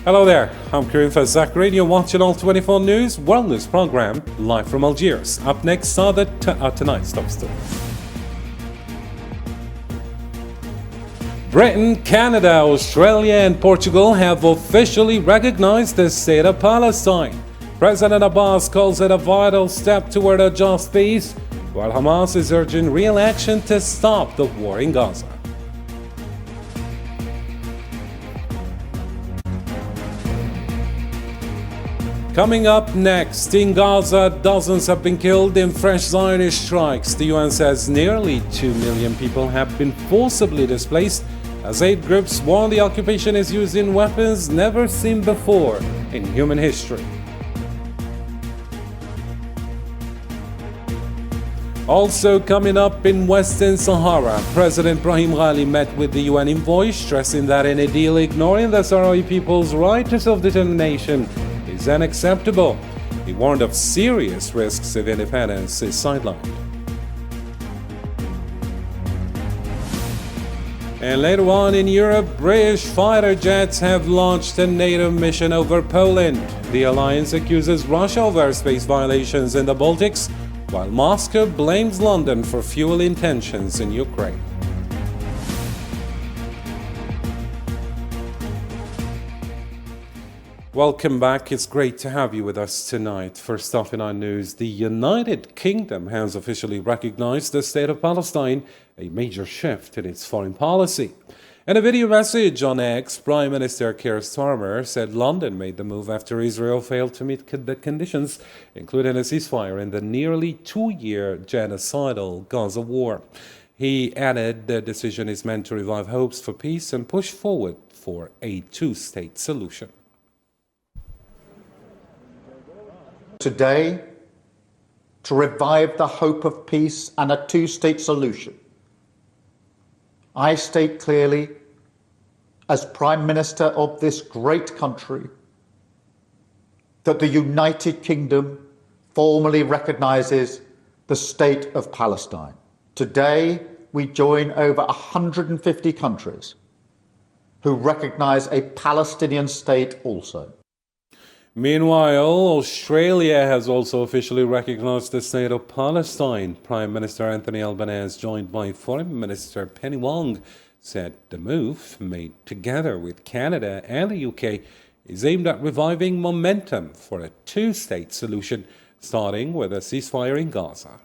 Hello there, I'm Karim Fazakri and you're watching All 24 News Wellness Program live from Algiers. Up next are tonight's top stories. Britain, Canada, Australia and Portugal have officially recognized the state of Palestine. President Abbas calls it a vital step toward a just peace, while Hamas is urging real action to stop the war in Gaza. Coming up next, in Gaza, dozens have been killed in fresh Zionist strikes. The UN says nearly 2 million people have been forcibly displaced as aid groups warn the occupation is using weapons never seen before in human history. Also coming up, in Western Sahara, President Brahim Ghali met with the UN envoy, stressing that any deal ignoring the Sahrawi people's right to self-determination is unacceptable. He warned of serious risks if independence is sidelined. And later on in Europe, British fighter jets have launched a NATO mission over Poland. The alliance accuses Russia of airspace violations in the Baltics, while Moscow blames London for fuel intentions in Ukraine. Welcome back. It's great to have you with us tonight. First off in our news, the United Kingdom has officially recognized the state of Palestine, a major shift in its foreign policy. In a video message on X, Prime Minister Keir Starmer said London made the move after Israel failed to meet the conditions, including a ceasefire in the nearly 2-year genocidal Gaza war. He added the decision is meant to revive hopes for peace and push forward for a two-state solution. Today, to revive the hope of peace and a two-state solution, I state clearly, as Prime Minister of this great country, that the United Kingdom formally recognises the state of Palestine. Today, we join over 150 countries who recognise a Palestinian state also. Meanwhile, Australia has also officially recognized the state of Palestine. Prime Minister Anthony Albanese, joined by Foreign Minister Penny Wong, said the move, made together with Canada and the UK, is aimed at reviving momentum for a two-state solution, starting with a ceasefire in Gaza.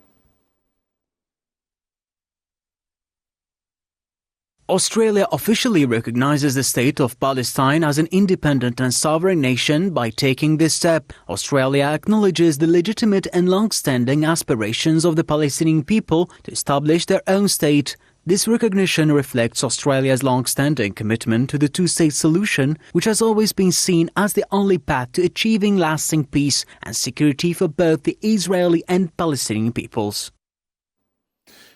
Australia officially recognizes the state of Palestine as an independent and sovereign nation by taking this step. Australia acknowledges the legitimate and long-standing aspirations of the Palestinian people to establish their own state. This recognition reflects Australia's long-standing commitment to the two-state solution, which has always been seen as the only path to achieving lasting peace and security for both the Israeli and Palestinian peoples.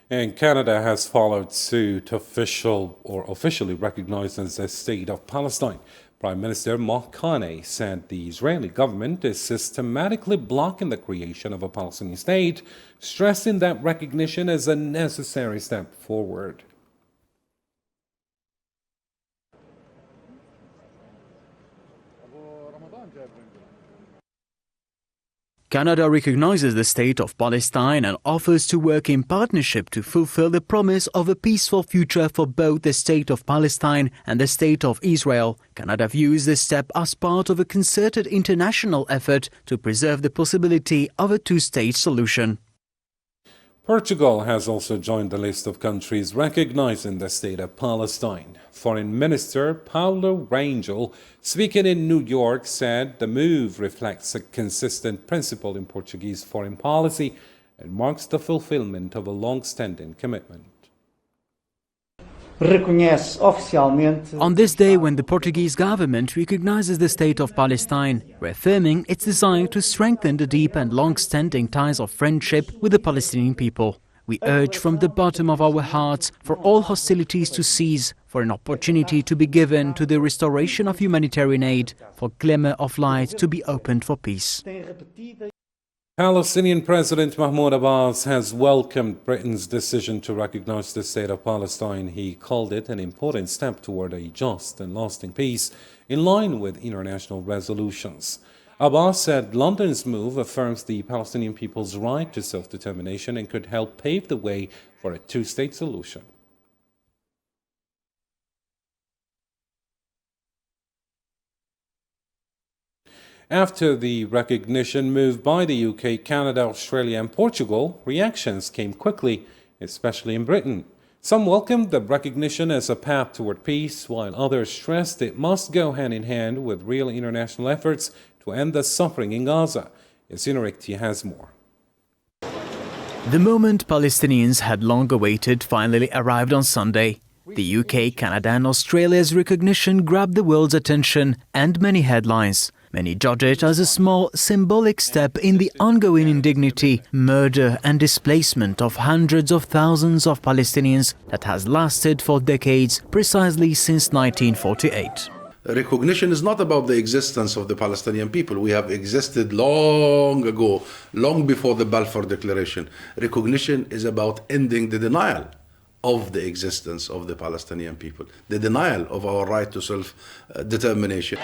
And Canada has followed suit, officially recognized as the state of Palestine. Prime Minister Mark Carney said the Israeli government is systematically blocking the creation of a Palestinian state, stressing that recognition is a necessary step forward. Canada recognizes the state of Palestine and offers to work in partnership to fulfill the promise of a peaceful future for both the state of Palestine and the state of Israel. Canada views this step as part of a concerted international effort to preserve the possibility of a two-state solution. Portugal has also joined the list of countries recognizing the state of Palestine. Foreign Minister Paulo Rangel, speaking in New York, said the move reflects a consistent principle in Portuguese foreign policy and marks the fulfillment of a long-standing commitment. On this day, when the Portuguese government recognizes the state of Palestine, reaffirming its desire to strengthen the deep and long-standing ties of friendship with the Palestinian people, we urge from the bottom of our hearts for all hostilities to cease, for an opportunity to be given to the restoration of humanitarian aid, for glimmer of light to be opened for peace. Palestinian President Mahmoud Abbas has welcomed Britain's decision to recognize the state of Palestine. He called it an important step toward a just and lasting peace in line with international resolutions. Abbas said London's move affirms the Palestinian people's right to self-determination and could help pave the way for a two-state solution. After the recognition move by the UK, Canada, Australia and Portugal, reactions came quickly, especially in Britain. Some welcomed the recognition as a path toward peace, while others stressed it must go hand in hand with real international efforts to end the suffering in Gaza. Yasinurikti has more. The moment Palestinians had long awaited finally arrived on Sunday. The UK, Canada and Australia's recognition grabbed the world's attention and many headlines. Many judge it as a small, symbolic step in the ongoing indignity, murder and displacement of hundreds of thousands of Palestinians that has lasted for decades, precisely since 1948. Recognition is not about the existence of the Palestinian people. We have existed long ago, long before the Balfour Declaration. Recognition is about ending the denial of the existence of the Palestinian people, the denial of our right to self-determination.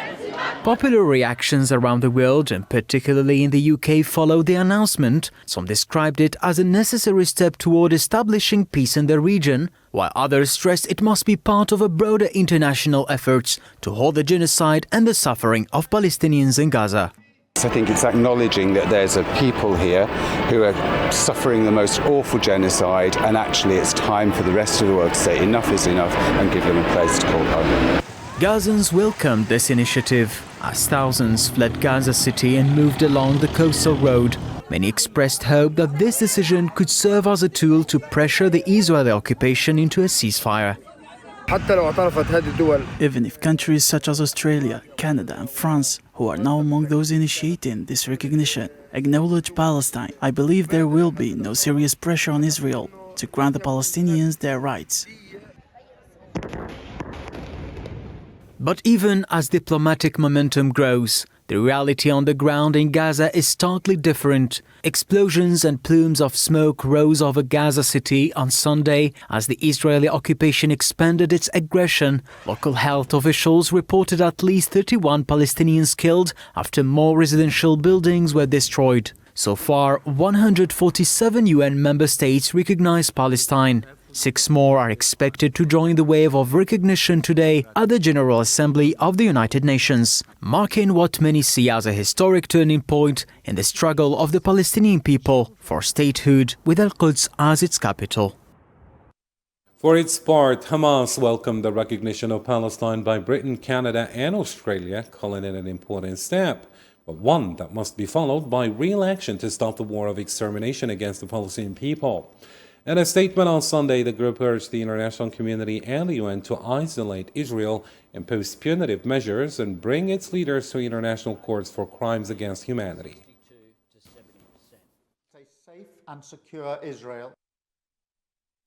Popular reactions around the world, and particularly in the UK, followed the announcement. Some described it as a necessary step toward establishing peace in the region, while others stressed it must be part of a broader international efforts to halt the genocide and the suffering of Palestinians in Gaza. I think it's acknowledging that there's a people here who are suffering the most awful genocide, and actually it's time for the rest of the world to say enough is enough and give them a place to call home. Gazans welcomed this initiative as thousands fled Gaza City and moved along the coastal road. Many expressed hope that this decision could serve as a tool to pressure the Israeli occupation into a ceasefire. Even if countries such as Australia, Canada and France, who are now among those initiating this recognition, acknowledge Palestine, I believe there will be no serious pressure on Israel to grant the Palestinians their rights. But even as diplomatic momentum grows, the reality on the ground in Gaza is starkly different. Explosions and plumes of smoke rose over Gaza City on Sunday as the Israeli occupation expanded its aggression. Local health officials reported at least 31 Palestinians killed after more residential buildings were destroyed. So far, 147 UN member states recognize Palestine. 6 more are expected to join the wave of recognition today at the General Assembly of the United Nations, marking what many see as a historic turning point in the struggle of the Palestinian people for statehood with Al-Quds as its capital. For its part, Hamas welcomed the recognition of Palestine by Britain, Canada and Australia, calling it an important step, but one that must be followed by real action to stop the war of extermination against the Palestinian people. In a statement on Sunday, the group urged the international community and the UN to isolate Israel, impose punitive measures, and bring its leaders to international courts for crimes against humanity. A safe and secure Israel.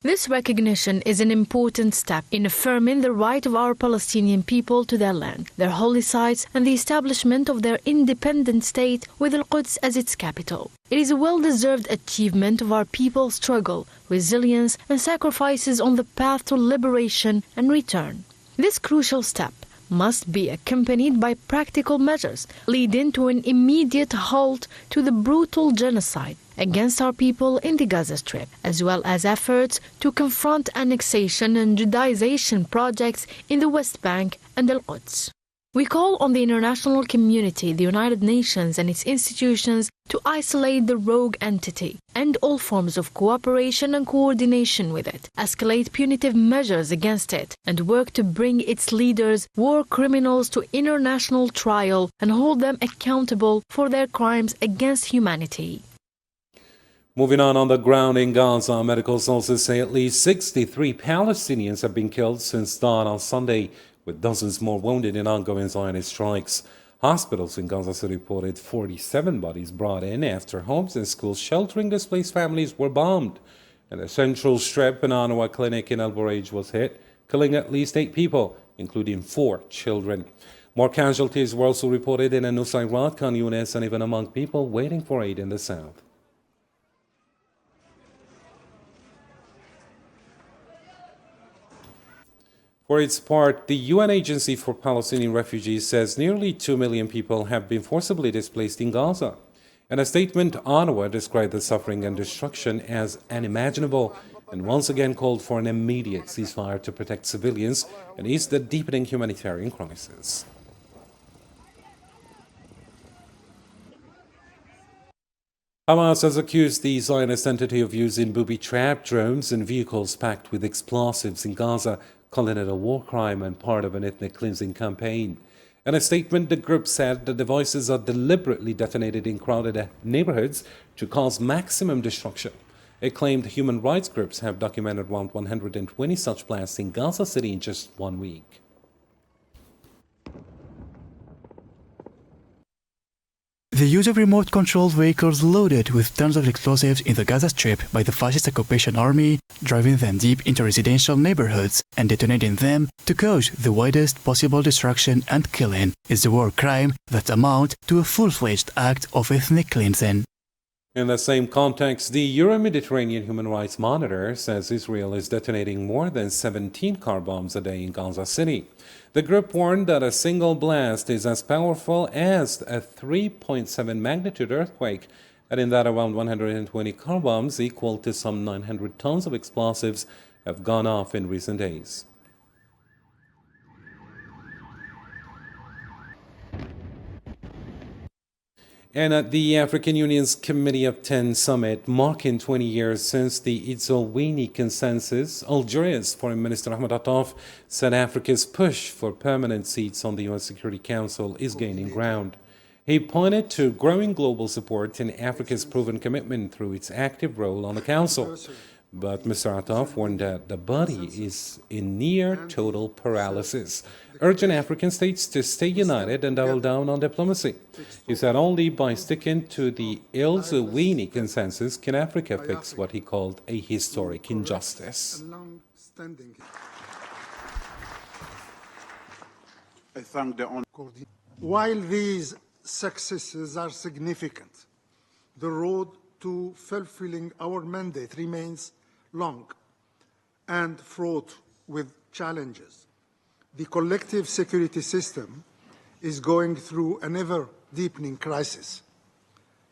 This recognition is an important step in affirming the right of our Palestinian people to their land, their holy sites, and the establishment of their independent state with Al-Quds as its capital. It is a well-deserved achievement of our people's struggle, resilience, and sacrifices on the path to liberation and return. This crucial step must be accompanied by practical measures leading to an immediate halt to the brutal genocide against our people in the Gaza Strip, as well as efforts to confront annexation and Judaization projects in the West Bank and Al-Quds. We call on the international community, the United Nations and its institutions to isolate the rogue entity, end all forms of cooperation and coordination with it, escalate punitive measures against it, and work to bring its leaders, war criminals, to international trial and hold them accountable for their crimes against humanity. Moving on the ground in Gaza, medical sources say at least 63 Palestinians have been killed since dawn on Sunday, with dozens more wounded in ongoing Zionist strikes. Hospitals in Gaza City reported 47 bodies brought in after homes and schools sheltering displaced families were bombed. And the Central Strip and Anwa clinic in El Bureij was hit, killing at least 8 people, including 4 children. More casualties were also reported in Nusayrat, Khan Yunis, and even among people waiting for aid in the south. For its part, the UN Agency for Palestinian Refugees says nearly 2 million people have been forcibly displaced in Gaza. In a statement, UNRWA described the suffering and destruction as unimaginable and once again called for an immediate ceasefire to protect civilians and ease the deepening humanitarian crisis. Hamas has accused the Zionist entity of using booby-trapped drones and vehicles packed with explosives in Gaza, calling it a war crime and part of an ethnic cleansing campaign. In a statement, the group said the devices are deliberately detonated in crowded neighborhoods to cause maximum destruction. It claimed human rights groups have documented around 120 such blasts in Gaza City in just 1 week. The use of remote-controlled vehicles loaded with tons of explosives in the Gaza Strip by the fascist occupation army, driving them deep into residential neighborhoods and detonating them to cause the widest possible destruction and killing, is a war crime that amounts to a full-fledged act of ethnic cleansing. In the same context, the Euro-Mediterranean Human Rights Monitor says Israel is detonating more than 17 car bombs a day in Gaza City. The group warned that a single blast is as powerful as a 3.7 magnitude earthquake, adding that around 120 car bombs, equal to some 900 tons of explosives, have gone off in recent days. And at the African Union's Committee of 10 summit, marking 20 years since the Itzowini consensus, Algeria's Foreign Minister Ahmed Attaf said Africa's push for permanent seats on the UN Security Council is gaining ground. He pointed to growing global support in Africa's proven commitment through its active role on the Council. But Mr. Attaf warned that the body is in near total paralysis, urging African states to stay united and double down on diplomacy. He said only by sticking to the Itzowini consensus can Africa fix what he called a historic injustice. While these successes are significant, the road to fulfilling our mandate remains long and fraught with challenges. The collective security system is going through an ever-deepening crisis.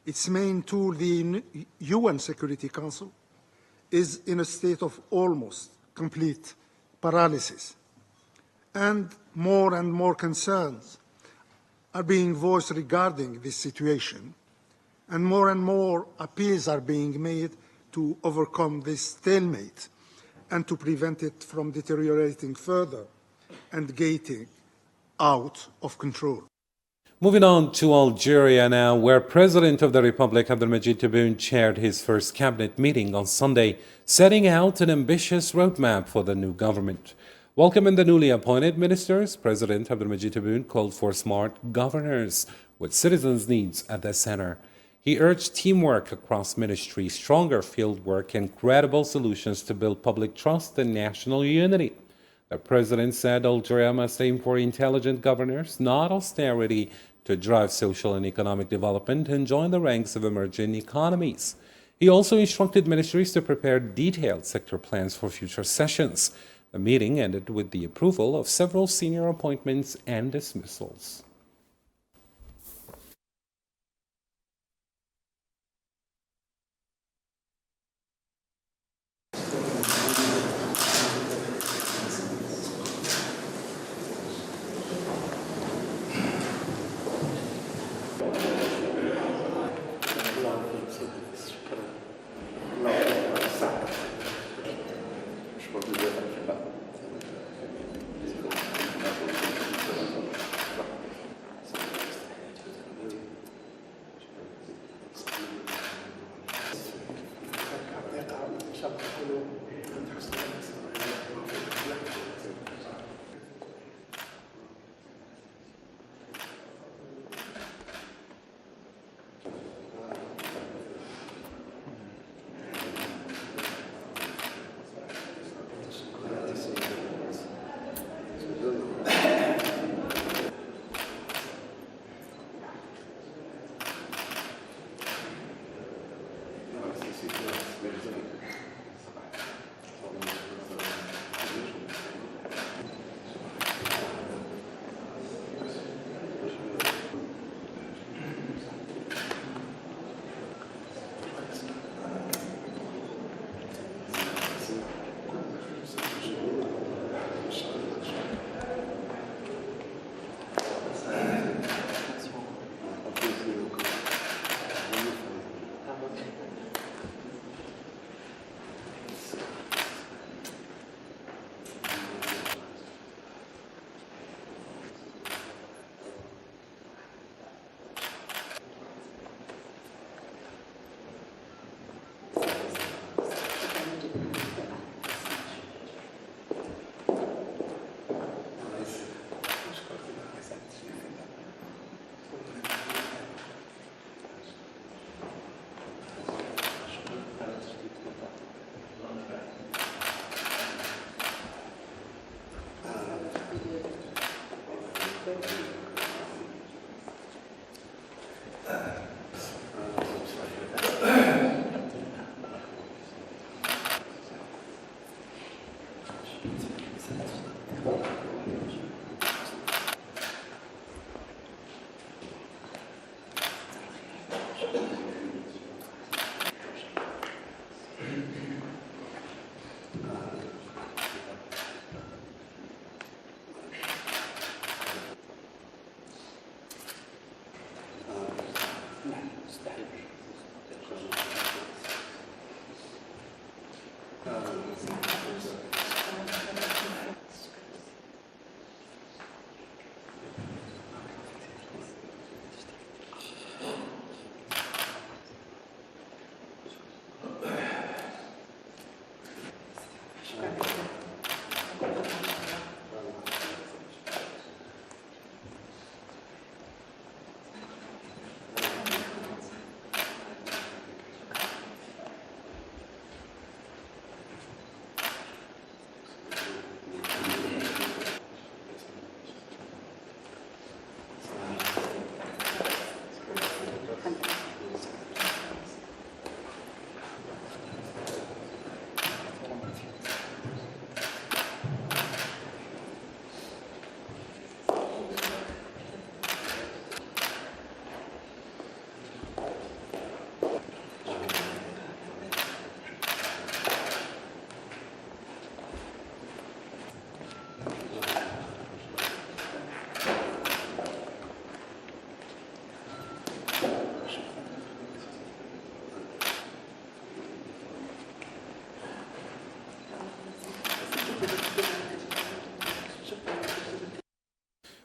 Its main tool, the UN Security Council, is in a state of almost complete paralysis. And more concerns are being voiced regarding this situation, and more appeals are being made to overcome this stalemate and to prevent it from deteriorating further and getting out of control. Moving on to Algeria now, where President of the Republic Abdelmajid Tebboune chaired his first cabinet meeting on Sunday, setting out an ambitious roadmap for the new government. Welcoming the newly appointed ministers, President Abdelmajid Tebboune called for smart governors with citizens' needs at the center. He urged teamwork across ministries, stronger field work, and credible solutions to build public trust and national unity. The president said Algeria must aim for intelligent governors, not austerity, to drive social and economic development and join the ranks of emerging economies. He also instructed ministries to prepare detailed sector plans for future sessions. The meeting ended with the approval of several senior appointments and dismissals.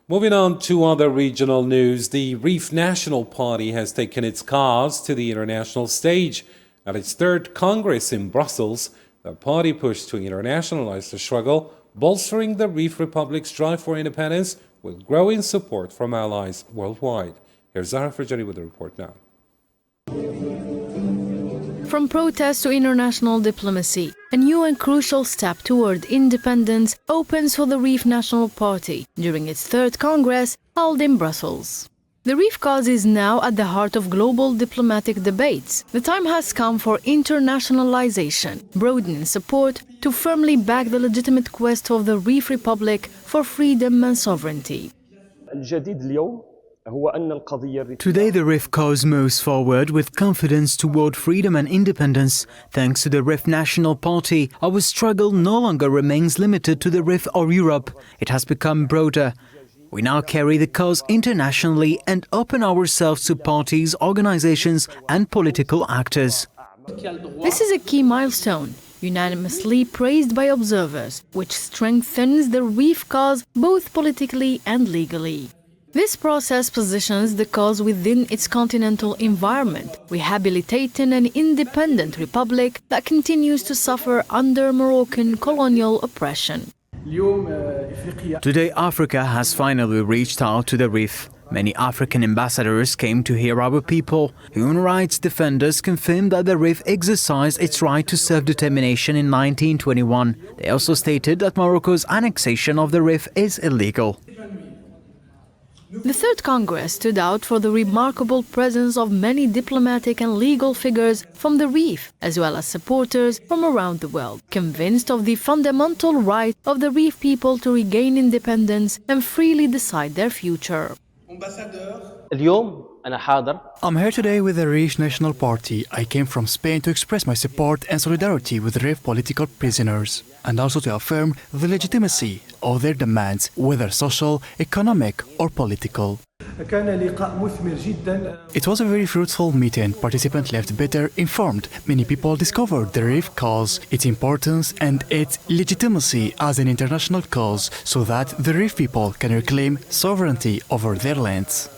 Moving on to other regional news, the Rif National Party has taken its cause to the international stage. At its third Congress in Brussels, the party pushed to internationalize the struggle, bolstering the Rif Republic's drive for independence with growing support from allies worldwide. Here's Zahra Farjani with the report now. From protest to international diplomacy, a new and crucial step toward independence opens for the Rif National Party during its third Congress held in Brussels. The Rif cause is now at the heart of global diplomatic debates. The time has come for internationalization, broadening support to firmly back the legitimate quest of the Rif Republic for freedom and sovereignty. Today the Rif cause moves forward with confidence toward freedom and independence. Thanks to the Rif National Party, our struggle no longer remains limited to the Rif or Europe. It has become broader. We now carry the cause internationally and open ourselves to parties, organizations and political actors. This is a key milestone, unanimously praised by observers, which strengthens the Rif cause both politically and legally. This process positions the cause within its continental environment, rehabilitating an independent republic that continues to suffer under Moroccan colonial oppression. Today Africa has finally reached out to the Rif. Many African ambassadors came to hear our people. Human rights defenders confirmed that the Rif exercised its right to self-determination in 1921. They also stated that Morocco's annexation of the Rif is illegal. The Third Congress stood out for the remarkable presence of many diplomatic and legal figures from the Rif, as well as supporters from around the world, convinced of the fundamental right of the Rif people to regain independence and freely decide their future. I'm here today with the Rif National Party. I came from Spain to express my support and solidarity with Rif political prisoners. and also to affirm the legitimacy of their demands, whether social, economic, or political. It was a very fruitful meeting. Participants left better informed. Many people discovered the Rif cause, its importance, and its legitimacy as an international cause, so that the Rif people can reclaim sovereignty over their lands.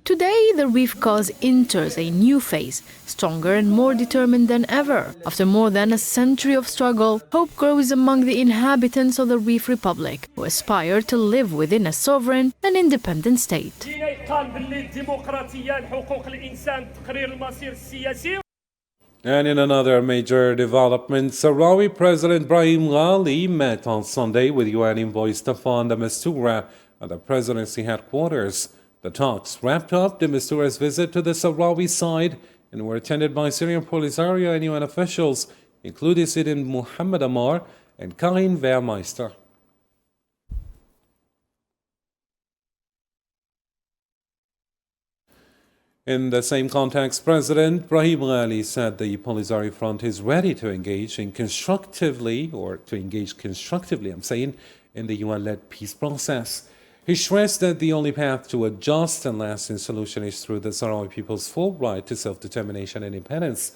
Today, the Rif cause enters a new phase, stronger and more determined than ever. After more than a century of struggle, hope grows among the inhabitants of the Rif Republic, who aspire to live within a sovereign and independent state. And in another major development, Sahrawi President Brahim Ghali met on Sunday with UN envoy Staffan de Mistura at the presidency headquarters. The talks wrapped up de Mistura's visit to the Sahrawi side and were attended by Syrian Polisario and UN officials, including Sidin Mohammed Amar and Karin Wehrmeister. In the same context, President Brahim Ghali said the Polisario Front is ready to engage constructively in the UN-led peace process. He stressed that the only path to a just and lasting solution is through the Sahrawi people's full right to self-determination and independence.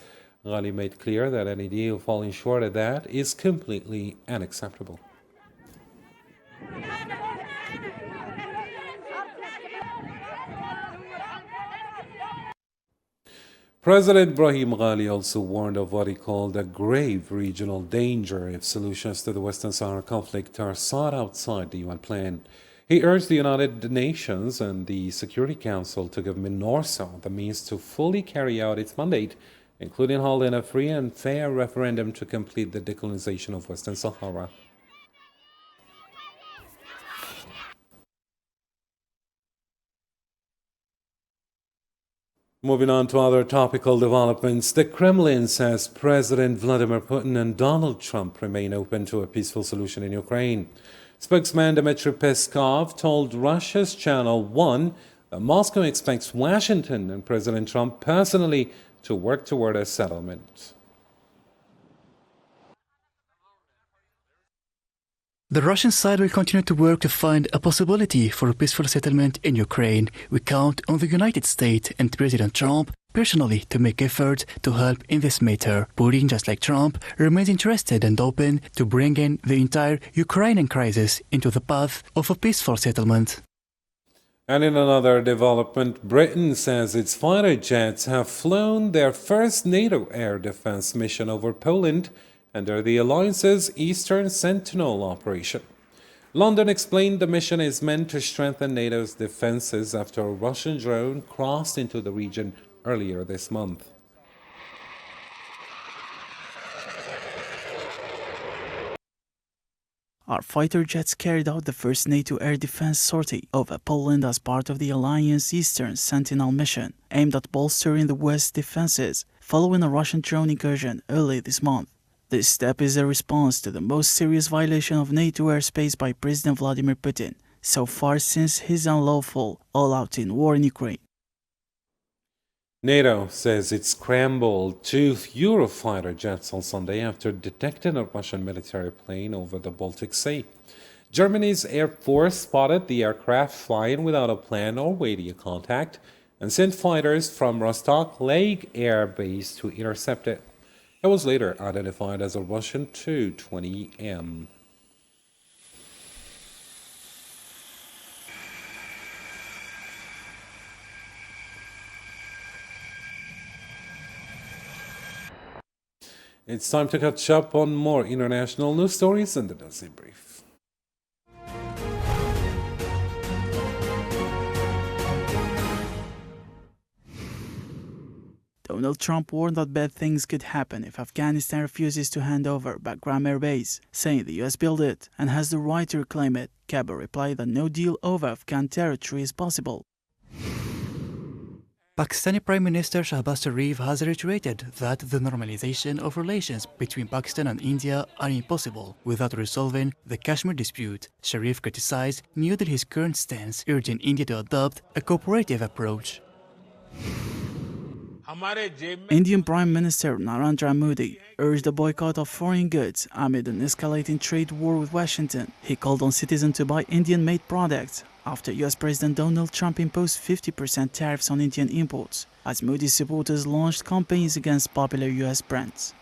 Ghali made clear that any deal falling short of that is completely unacceptable. President Brahim Ghali also warned of what he called a grave regional danger if solutions to the Western Sahara conflict are sought outside the UN plan. He urged the United Nations and the Security Council to give MINURSO the means to fully carry out its mandate, including holding a free and fair referendum to complete the decolonization of Western Sahara. Moving on to other topical developments, the Kremlin says President Vladimir Putin and Donald Trump remain open to a peaceful solution in Ukraine. Spokesman Dmitry Peskov told Russia's Channel 1 that Moscow expects Washington and President Trump personally to work toward a settlement. The Russian side will continue to work to find a possibility for a peaceful settlement in Ukraine. We count on the United States and President Trump personally to make efforts to help in this matter. Putin, just like Trump, remains interested and open to bringing the entire Ukrainian crisis into the path of a peaceful settlement. And in another development, Britain says its fighter jets have flown their first NATO air defense mission over Poland under the alliance's Eastern Sentinel operation. London explained the mission is meant to strengthen NATO's defenses after a Russian drone crossed into the region earlier this month. Our fighter jets carried out the first NATO air defense sortie over Poland as part of the Alliance's Eastern Sentinel mission, aimed at bolstering the West's defenses following a Russian drone incursion early this month. This step is a response to the most serious violation of NATO airspace by President Vladimir Putin so far since his unlawful all-out war in Ukraine. NATO says it scrambled 2 Eurofighter jets on Sunday after detecting a Russian military plane over the Baltic Sea. Germany's Air Force spotted the aircraft flying without a plan or radio contact and sent fighters from Rostock Lake Air Base to intercept it. It was later identified as a Russian Tu-20M. It's time to catch up on more international news stories in the Dossier Brief. Donald Trump warned that bad things could happen if Afghanistan refuses to hand over Bagram Air Base, saying the US built it and has the right to reclaim it. Kabul replied that no deal over Afghan territory is possible. Pakistani Prime Minister Shahbaz Sharif has reiterated that the normalization of relations between Pakistan and India are impossible without resolving the Kashmir dispute. Sharif criticized New Delhi's current stance, urging India to adopt a cooperative approach. Indian Prime Minister Narendra Modi urged a boycott of foreign goods amid an escalating trade war with Washington. He called on citizens to buy Indian-made products after US President Donald Trump imposed 50% tariffs on Indian imports, as Modi's supporters launched campaigns against popular US brands.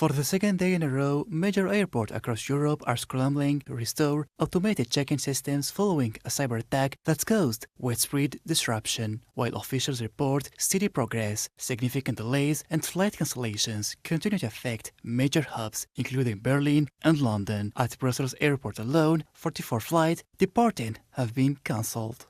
For the second day in a row, major airports across Europe are scrambling to restore automated check-in systems following a cyber attack that's caused widespread disruption. While officials report steady progress, significant delays and flight cancellations continue to affect major hubs, including Berlin and London. At Brussels Airport alone, 44 flights departing have been cancelled.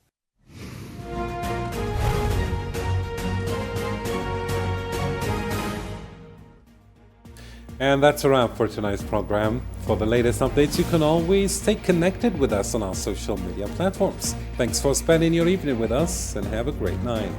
And that's a wrap for tonight's program. For the latest updates, you can always stay connected with us on our social media platforms. Thanks for spending your evening with us and have a great night.